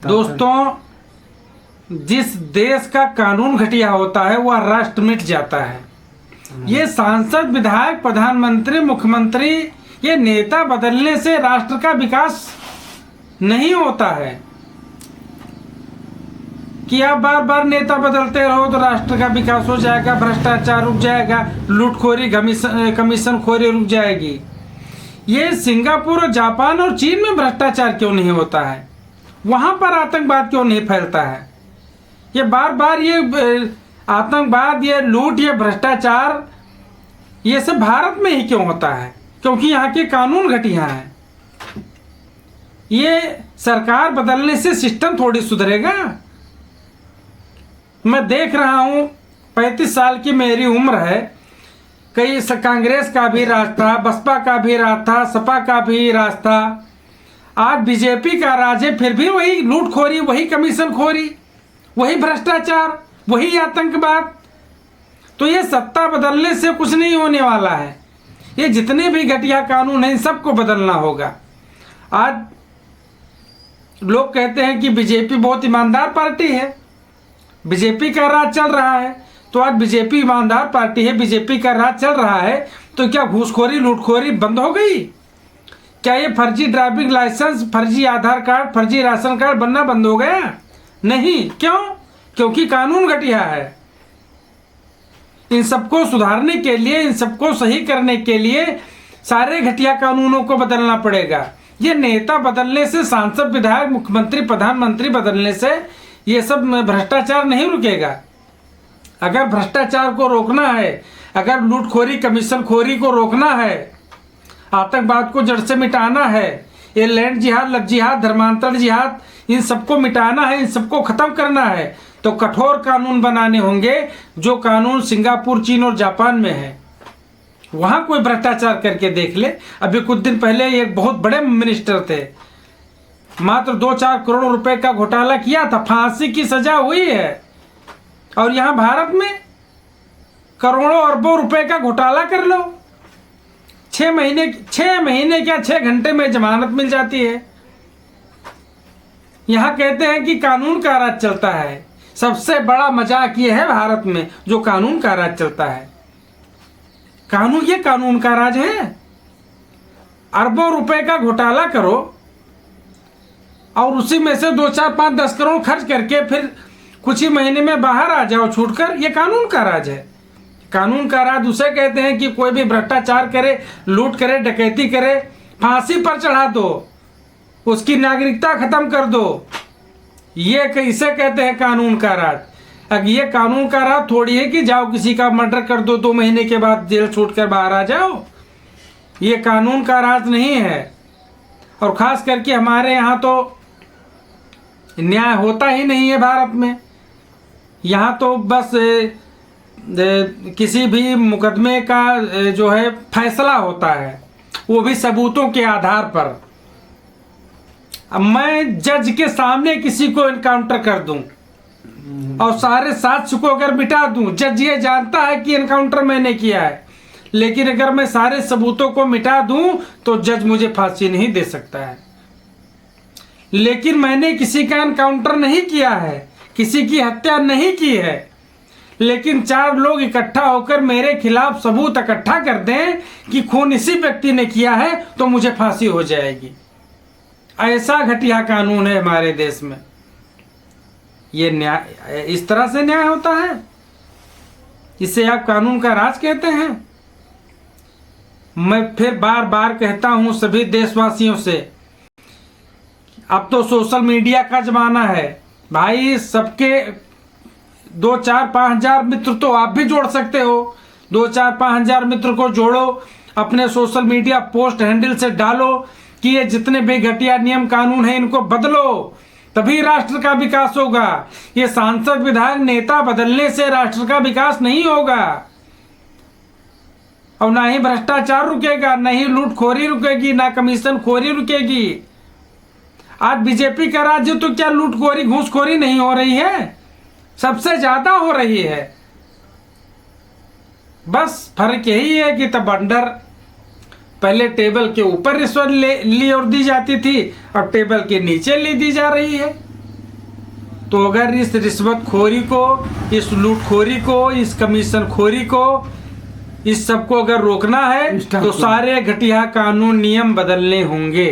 दोस्तों, जिस देश का कानून घटिया होता है वह राष्ट्र मिट जाता है। ये सांसद, विधायक, प्रधानमंत्री, मुख्यमंत्री, ये नेता बदलने से राष्ट्र का विकास नहीं होता है कि आप बार बार नेता बदलते रहो तो राष्ट्र का विकास हो जाएगा, भ्रष्टाचार रुक जाएगा, लूटखोरी, कमीशन खोरी रुक जाएगी। ये सिंगापुर और जापान और चीन में भ्रष्टाचार क्यों नहीं होता है? वहां पर आतंकवाद क्यों नहीं फैलता है? ये बार बार ये आतंकवाद, ये लूट, ये भ्रष्टाचार, ये सब भारत में ही क्यों होता है? क्योंकि यहाँ के कानून घटिया हैं। ये सरकार बदलने से सिस्टम थोड़ी सुधरेगा। मैं देख रहा हूँ, 35 साल की मेरी उम्र है, कई कांग्रेस का भी राज था, बसपा का भी राज था, सपा का भी राज था, आज बीजेपी का राज है, फिर भी वही लूटखोरी, वही कमीशन खोरी, वही भ्रष्टाचार, वही आतंकवाद। तो ये सत्ता बदलने से कुछ नहीं होने वाला है। ये जितने भी घटिया कानून हैं, इन सबको बदलना होगा। आज लोग कहते हैं कि बीजेपी बहुत ईमानदार पार्टी है, बीजेपी का राज चल रहा है। तो आज बीजेपी ईमानदार पार्टी है, बीजेपी का राज चल रहा है, तो क्या घूसखोरी, लूटखोरी बंद हो गई? क्या ये फर्जी ड्राइविंग लाइसेंस, फर्जी आधार कार्ड, फर्जी राशन कार्ड बनना बंद हो गया? नहीं। क्यों? क्योंकि कानून घटिया है। इन सबको सुधारने के लिए, इन सबको सही करने के लिए सारे घटिया कानूनों को बदलना पड़ेगा। ये नेता बदलने से, सांसद, विधायक, मुख्यमंत्री, प्रधानमंत्री बदलने से ये सब भ्रष्टाचार नहीं रुकेगा। अगर भ्रष्टाचार को रोकना है, अगर लूटखोरी, कमीशन खोरी को रोकना है, आतंकवाद को जड़ से मिटाना है, ये लैंड जिहाद, लव जिहाद, धर्मांतरण जिहाद, इन सबको मिटाना है, इन सबको खत्म करना है, तो कठोर कानून बनाने होंगे। जो कानून सिंगापुर, चीन और जापान में है, वहां कोई भ्रष्टाचार करके देख ले। अभी कुछ दिन पहले एक बहुत बड़े मिनिस्टर थे, मात्र 2-4 करोड़ रुपए का घोटाला किया था, फांसी की सजा हुई है। और यहां भारत में करोड़ों अरबों रुपए का घोटाला कर लो, 6 महीने क्या 6 घंटे में जमानत मिल जाती है। यहां कहते हैं कि कानून का राज चलता है। सबसे बड़ा मजाक ये है भारत में, जो कानून का राज चलता है। ये कानून का राज है। अरबों रुपए का घोटाला करो और उसी में से 2, 4, 5, 10 करोड़ खर्च करके फिर कुछ ही महीने में बाहर आ जाओ छूटकर। ये कानून का राज है। कानून का राज उसे कहते हैं कि कोई भी भ्रष्टाचार करे, लूट करे, डकैती करे, फांसी पर चढ़ा दो, उसकी नागरिकता खत्म कर दो। ये इसे कहते हैं कानून का राज। अब ये कानून का राज थोड़ी है कि जाओ किसी का मर्डर कर दो, 2 महीने के बाद जेल छूट कर बाहर आ जाओ। ये कानून का राज नहीं है। और खास करके हमारे यहाँ तो न्याय होता ही नहीं है भारत में। यहाँ तो बस किसी भी मुकदमे का जो है फैसला होता है, वो भी सबूतों के आधार पर। अब मैं जज के सामने किसी को एनकाउंटर कर दूं और सारे साक्ष्य को अगर मिटा दूं, जज ये जानता है कि एनकाउंटर मैंने किया है, लेकिन अगर मैं सारे सबूतों को मिटा दूं तो जज मुझे फांसी नहीं दे सकता है। लेकिन मैंने किसी का एनकाउंटर नहीं किया है, किसी की हत्या नहीं की है, लेकिन 4 लोग इकट्ठा होकर मेरे खिलाफ सबूत इकट्ठा कर दें कि खून इसी व्यक्ति ने किया है, तो मुझे फांसी हो जाएगी। ऐसा घटिया कानून है हमारे देश में। ये न्याय, इस तरह से न्याय होता है? इसे आप कानून का राज कहते हैं? मैं फिर बार बार कहता हूं सभी देशवासियों से, अब तो सोशल मीडिया का जमाना है भाई। सबके 2, 4, 5 हजार मित्र तो आप भी जोड़ सकते हो। 2, 4, 5 हजार मित्र को जोड़ो, अपने सोशल मीडिया पोस्ट हैंडल से डालो कि ये जितने भी घटिया नियम कानून हैं इनको बदलो, तभी राष्ट्र का विकास होगा। ये सांसद, विधायक, नेता बदलने से राष्ट्र का विकास नहीं होगा। और ना ही भ्रष्टाचार रुकेगा, ना ही लूटखोरी रुकेगी, ना कमीशन खोरी रुकेगी। आज बीजेपी का राज्य तो क्या लूटखोरी, घूसखोरी नहीं हो रही है? सबसे ज्यादा हो रही है। बस फर्क यही है कि तब अंडर पहले टेबल के ऊपर रिश्वत ली और दी जाती थी, अब टेबल के नीचे ली दी जा रही है। तो अगर इस रिश्वतखोरी को, इस लूटखोरी को, इस कमीशन खोरी को, इस सबको अगर रोकना है तो सारे घटिया कानून नियम बदलने होंगे।